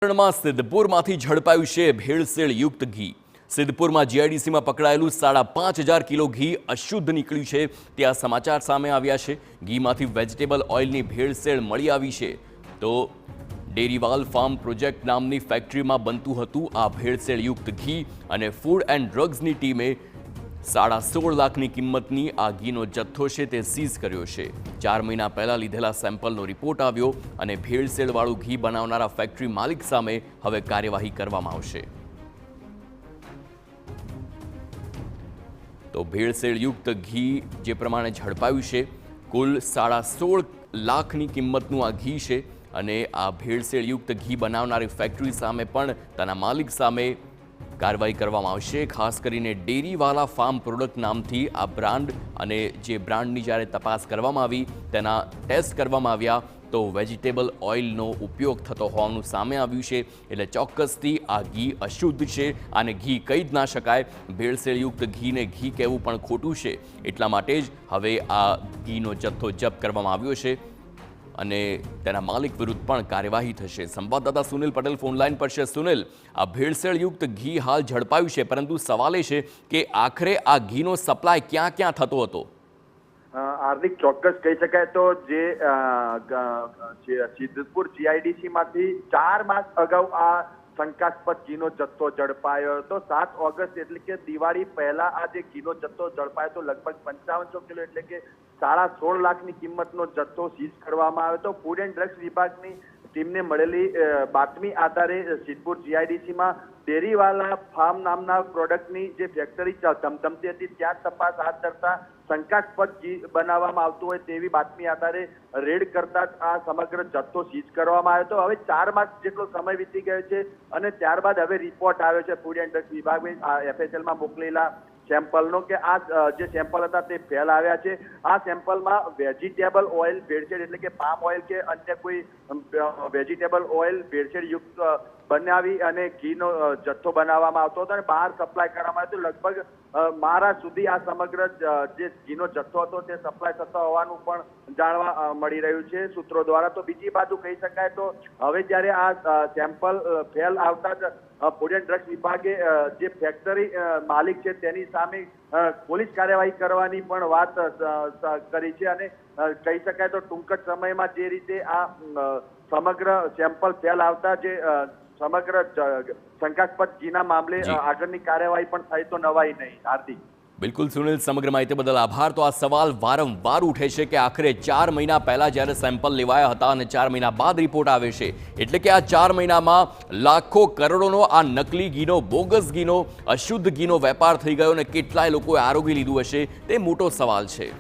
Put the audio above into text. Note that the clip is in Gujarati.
માં સિદ્ધપુરમાંથી ઝડપાયું છે ભેળસેળ યુક્ત ઘી। સિદ્ધપુરમાં જીઆઈડીસીમાં પકડાયેલું 5,500 કિલો ઘી અશુદ્ધ નીકળ્યું છે। ત્યાં સમાચાર સામે આવ્યા છે। ઘીમાંથી વેજીટેબલ ઓઇલની ભેળસેળ મળી આવી છે। તો ડેરીવાલ ફાર્મ પ્રોજેક્ટ નામની ફેક્ટરીમાં બનતું હતું આ ભેળસેળ યુક્ત ઘી અને ફૂડ એન્ડ ડ્રગ્સની ટીમે 16.5 લાખની કિંમતની આ ઘીનો જથ્થો છે તે સીઝ કર્યો છે। 4 મહિના પહેલા લીધેલા સેમ્પલનો રિપોર્ટ આવ્યો અને ભેળસેળવાળું ઘી બનાવનારા ફેક્ટરી માલિક સામે હવે કાર્યવાહી કરવામાં આવશે। તો ભેળસેળયુક્ત ઘી જે પ્રમાણે ઝડપાયું છે, કુલ 16.5 લાખની કિંમતનું આ ઘી છે અને આ ભેળસેળયુક્ત ઘી બનાવનારી ફેક્ટરી સામે પણ તેના માલિક સામે કાર્યવાહી કરવામાં આવશે। ખાસ કરીને ડેરીવાલા ફાર્મ પ્રોડક્ટ નામથી આ બ્રાન્ડ અને જે બ્રાન્ડની જ્યારે તપાસ કરવામાં આવી તેના ટેસ્ટ કરવામાં આવ્યા તો વેજીટેબલ ઓઇલનો ઉપયોગ થતો હોવાનું સામે આવ્યું છે। એટલે ચોક્કસથી આ ઘી અશુદ્ધ છે, આને ઘી કહી જ ના શકાય। ભેળસેળયુક્ત ઘીને ઘી કહેવું પણ ખોટું છે। એટલા માટે જ હવે આ ઘીનો જથ્થો જપ્ત કરવામાં આવ્યો છે અને તેના માલિક વિરુદ્ધ પણ કાર્યવાહી થશે। સંવાદદાતા સુનિલ પટેલ ફોનલાઈન પર છે। સુનિલ, આ ભેળસેળયુક્ત ઘી હાલ ઝડપાયું છે, પરંતુ સવાલ એ છે કે આખરે આ ઘીનો સપ્લાય ક્યાં ક્યાં થતો હતો? હાર્દિક, ચોક્કસ કહી શકાય તો જે સિદ્ધપુર જીઆઈડીસી માંથી 4 માસ અગાઉ આ શંકાસ્પદ ઘીનો જથ્થો ઝડપાયો હતો। 7 ઓગસ્ટ એટલે કે દિવાળી પહેલા આ જે ઘીનો જથ્થો ઝડપાયો તો લગભગ 5500 કિલો એટલે કે 16.5 લાખની કિંમતનો જથ્થો સીઝ કરવામાં આવ્યો હતો। ફૂડ એન્ડ ડ્રગ્સ વિભાગની ટીમને મળેલી બાતમી આધારે સિદ્ધપુર જીઆઈડીસીમાં ડેરીવાલા ફાર્મ નામના પ્રોડક્ટની જે ફેક્ટરી ધમધમતી હતી ત્યાં તપાસ હાથ ધરતા શંકાસ્પદ ઘી બનાવવામાં આવતું હોય તેવી બાતમી આધારે રેડ કરતા આ સમગ્ર જથ્થો સીઝ કરવામાં આવ્યો હતો। હવે 4 માસ જેટલો સમય વીતી ગયો છે અને ત્યારબાદ હવે રિપોર્ટ આવ્યો છે ફૂડ એન્ડ ડ્રગ્સ વિભાગે એફએસએલમાં મોકલેલા સેમ્પલનો કે આ જે સેમ્પલ હતા તે ફેલ આવ્યા છે। આ સેમ્પલમાં વેજીટેબલ ઓઇલ ભેળસેળ એટલે કે પામ ઓઇલ કે અન્ય કોઈ વેજીટેબલ ઓઇલ ભેળસેળયુક્ત બનાવી અને ઘીનો જથ્થો બનાવવામાં આવતો હતો અને બહાર સપ્લાય કરવામાં આવ્યો હતો। લગભગ મહારાષ્ટ્ર સુધી આ સમગ્ર જે ઘીનો જથ્થો હતો તે સપ્લાય થતો હોવાનું પણ જાણવા મળી રહ્યું છે સૂત્રો દ્વારા। તો બીજી બાજુ કહી શકાય તો હવે જ્યારે આ સેમ્પલ ફેલ આવતા જ ફૂડ એન્ડ ડ્રગ્સ વિભાગે જે ફેક્ટરી માલિક છે તેની સામે પોલીસ કાર્યવાહી કરવાની પણ વાત કરી છે અને કહી શકાય તો ટૂંક જ સમયમાં જે રીતે આ સમગ્ર સેમ્પલ ફેલ આવતા જે સમગ્ર શંકાસ્પદ ઘીના મામલે આગળની કાર્યવાહી પણ થાય તો નવાઈ નહીં। હાર્દિક, બિલકુલ સુનિલ, સમગ્ર માહિતી બદલ આભાર। તો આ સવાલ વારંવાર ઉઠે છે કે આખરે 4 મહિના પહેલા જ્યારે સેમ્પલ લેવાયા હતા અને 4 મહિના બાદ રિપોર્ટ આવે છે, એટલે કે આ 4 મહિનામાં લાખો કરોડોનો આ નકલી ઘીનો, બોગસ ઘીનો, અશુદ્ધ ઘીનો વેપાર થઈ ગયો અને કેટલાય લોકોએ આરોગી લીધું હશે તે મોટો સવાલ છે।